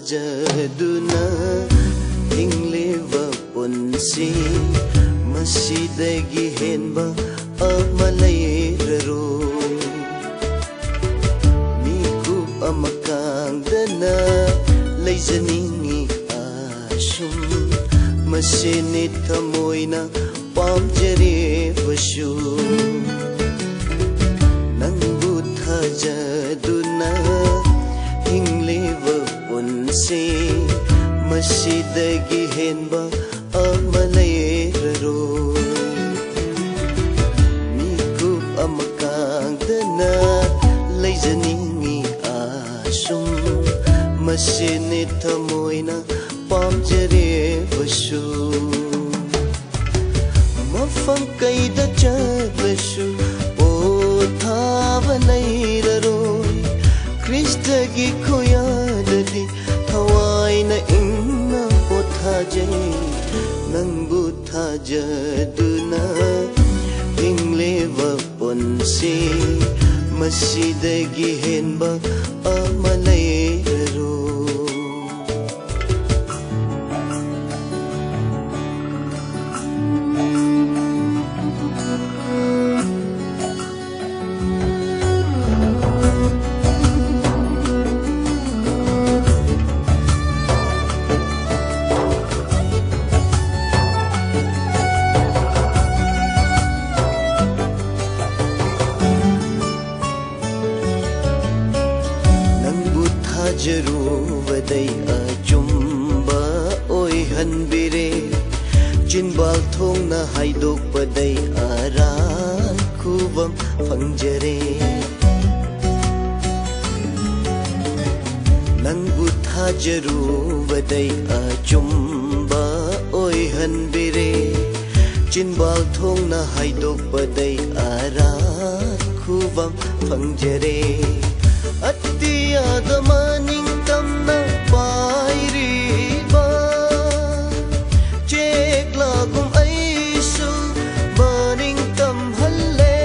ꯊꯥꯖꯗꯨꯅ ꯍꯤꯡꯂꯤꯕ ꯄꯨꯟꯁꯤ ꯃꯁꯤꯗꯒꯤ ꯍꯦꯟꯕ ꯑꯃ ꯂꯩꯔꯔꯣꯏ ꯃꯤꯀꯨꯞ ꯑꯃ ꯀꯥꯡꯗꯅ ꯂꯩꯖꯅꯤꯡꯉꯤ ꯑꯁꯨꯝ ꯃꯁꯤꯅꯤ ꯊꯃꯣꯏꯅ ꯄꯥꯝꯖꯔꯤꯕꯁꯨ ꯅꯪꯕꯨ ꯊꯥꯖꯗꯨꯅ ꯍꯤꯡꯂꯤꯕ ꯄꯨꯟꯁꯤ ꯃꯁꯤꯗꯒꯤ ꯍꯦꯟꯕ ꯑꯃ ꯂꯩꯔꯔꯣꯏ ꯃꯤꯀꯨꯞ ꯑꯃ ꯀꯥꯡꯗꯅ ꯂꯩꯖꯅꯤꯡꯉꯤ ꯑꯁꯨꯝ ꯃꯁꯤꯅꯤ ꯊꯃꯣꯏꯅ ꯄꯥꯝꯖꯔꯤꯕꯁꯨ ꯃꯐꯝ ꯀꯩꯗ ꯆꯠꯂꯁꯨ ꯄꯣꯊꯥꯕ ꯂꯩꯔꯔꯣꯏ ꯈ꯭ꯔꯤꯁꯇꯒꯤ ꯈꯨꯌꯥꯗꯗꯤ ꯊꯋꯥꯏꯅ ꯏꯪꯅ ꯄꯣꯊꯥꯖꯩ ꯅꯪꯕꯨ ꯊꯥꯖꯗꯨꯅ ꯍꯤꯡꯂꯤꯕ ꯄꯨꯟꯁꯤ ꯃꯁꯤꯗꯒꯤ ꯍꯦꯟꯕ ꯑꯃ ꯂꯩꯔꯔꯣꯏ ꯊꯥꯖꯔꯨꯕꯗꯩ ꯑꯆꯨꯝꯕ ꯑꯣꯏꯍꯟꯕꯤꯔꯦ ꯆꯤꯟꯕꯥꯜ ꯊꯣꯡꯅ ꯍꯥꯏꯗꯣꯛꯄꯗꯩ ꯑꯔꯥꯟ ꯈꯨꯕꯝ ꯐꯪꯖꯔꯦ ꯅꯪꯕꯨ ꯊꯥꯖꯔꯨꯕꯗꯩ ꯑꯆꯨꯝꯕ ꯑꯣꯏꯍꯟꯕꯤꯔꯦ ꯆꯤꯟꯕꯥꯜ ꯊꯣꯡꯅ ꯍꯥꯏꯗꯣꯛꯄꯗꯩ ꯑꯔꯥꯟ ꯈꯨꯕꯝ ꯐꯪꯖꯔꯦ ꯑꯇꯤꯌꯥꯗ ꯃꯅꯤꯡꯇꯝꯅ ꯄꯥꯏꯔꯤꯕ ꯆꯦꯛꯂꯥꯒꯨꯝ ꯑꯩꯁꯨ ꯃꯅꯤꯡꯇꯝꯍꯜꯂꯦ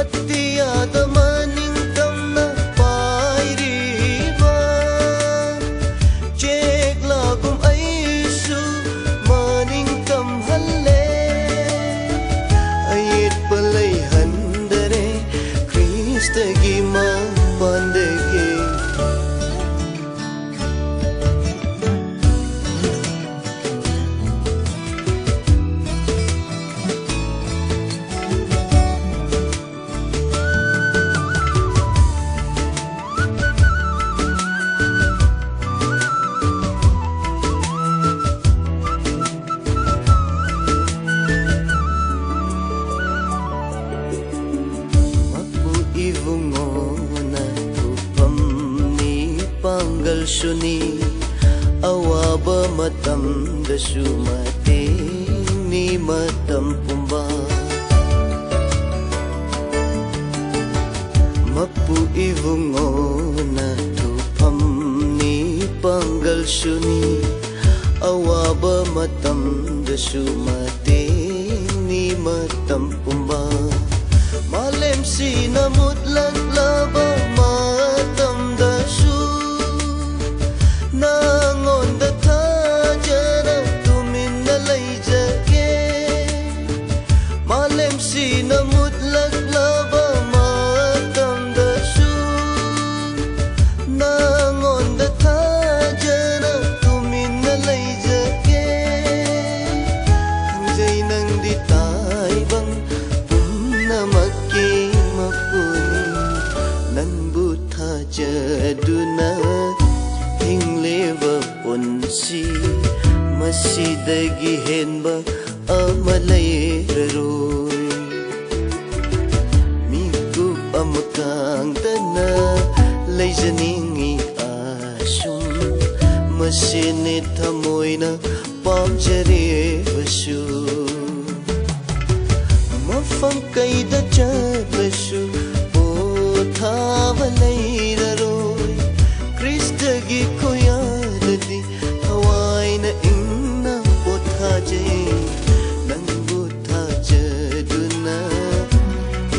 ꯑꯇꯤꯌꯥꯗ ꯃꯅꯤꯡꯇꯝꯅ ꯄꯥꯏꯔꯤꯕ ꯆꯦꯛꯂꯥꯒꯨꯝ ꯑꯩꯁꯨ ꯃꯅꯤꯡꯇꯝꯍꯜꯂꯦ ꯑꯌꯦꯠꯄ ꯂꯩꯍꯟꯗꯔꯦ ꯈ꯭ꯔꯤꯁꯇꯒꯤ ꯃꯄꯥꯟꯗꯒꯤ ibungona tupamni panggalsuni awaba matamdasu matini matampumba mapu ibungona tupamni panggalsuni awaba matamdasu matini matampumba Malem sinamut laglaba matamdasu nangon da thajana tumin na laijake Malem sinamut laglaba matamdasu nangon da thajana tumin na laijake Hangjay nang di taibang Namaki mapuni Nangbu thajaduna Hingleba punsi Masidagi henba ama layraroy Mikup amakang dana Layzaningi asum Masinit hamoy na pamjaribasu मफम कैदा चलसु पोथावा लैररोय क्रिस्तगी खोयाददि हवाइना इन्ना पोथाजे नंगु थाजदुना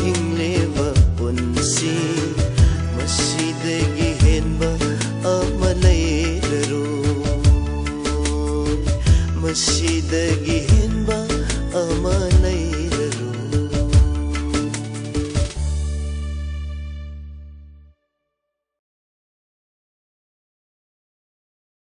हिंगलेबा पुन्सी मसीदगी हेनबा अमल Sidagihin ba ama